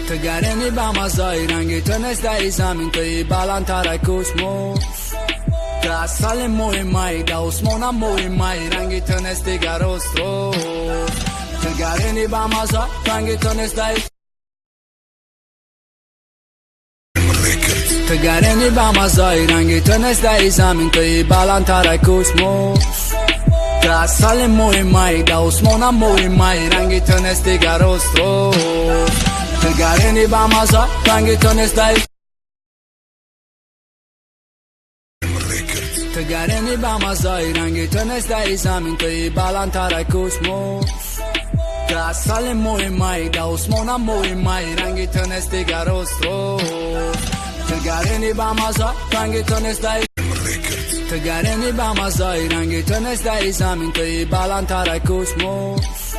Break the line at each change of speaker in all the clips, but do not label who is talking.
تو گرمی با مزای رنگی تو نست در زمین توی بلندتر کسموس تو اصل مهمه در اسمانم مهمه رنگی تو نست دیگر استروس تو گرمی با مزای رنگی تو نست در تو گرمی با مزای رنگی تو نست در زمین توی بلندتر کسموس تو اصل مهمه در اسمانم مهمه رنگی تو نست دیگر استروس تو گرمی با مزای رنگی تو نست در تو گرمی با مزای رنگی تو نست در زمین توی بلندتر کسموس تو اصل مهمه در اسمانم مهمه رنگی تو نست دیگر استروس تو گرمی با مزای رنگی تو نست در تو گرمی با مزای رنگی تو نست در زمین توی بلندتر کسموس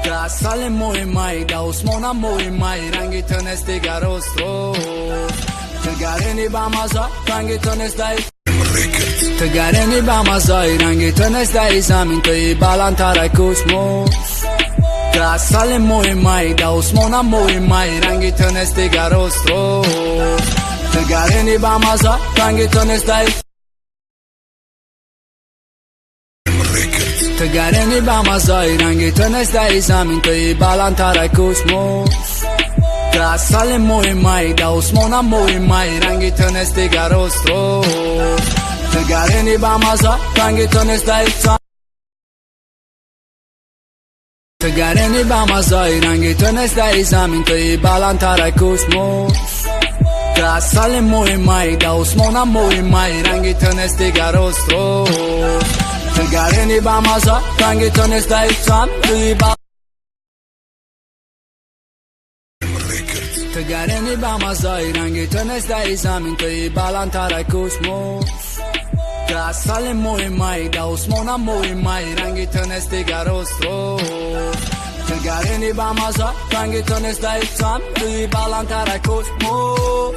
تو اصل مهمه در اسمانم مهمه رنگی تو نست دیگر استروس تو گرمی با مزای رنگی تو نست در تو گرمی با مزای رنگی تو نست در زمین توی بلندتر کسموس تو اصل مهمه در اسمانم مهمه رنگی تو نست دیگر استروس تو گرمی با مزای رنگی تو نست در تو گرمی با مزای رنگی تو نست در زمین توی بلندتر کسموس تو اصل مهمه در اسمانم مهمه رنگی تو نست دیگر استروس تو گرمی با مزای رنگی تو نست در تو گرمی با مزای رنگی تو نست در زمین توی بلندتر کسموس تو اصل مهمه در اسمانم مهمه رنگی تو نست دیگر استروس تو گرمی با مزای رنگی تو نست در تو گرمی با مزای رنگی تو نست در زمین توی بلندتر کسموس تو اصل مهمه در اسمانم مهمه رنگی تو نست دیگر استروس تو گرمی با مزای رنگی تو نست در توی بلندتر کسموس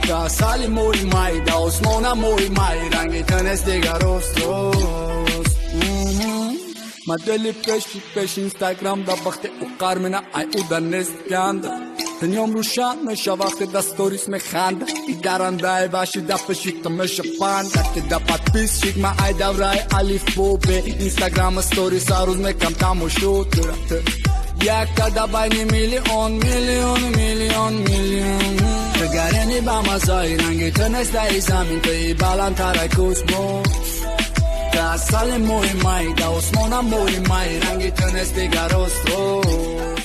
تو اصل مهمه در اسمانم مهمه رنگی تو نست دیگر استروس ما دلی پیش اینستاگرام دا وقت او قرمنه ای او دا نست گنده دنیام روشن میشه وقتی دا ستوریس میخنده ای درنده باشی دا پشیت میشه پنده که دا پادپیس شید ما ای دورای الیف بوبه اینستاگرام ستوریس هر روز میکم تماشا یک تا بین میلیون تو گرمی با مزای رنگی تو نست در زمین توی بلندتر کسموس تو اصل مهمه در اسمانم مهمه رنگی تو نست دیگر استروس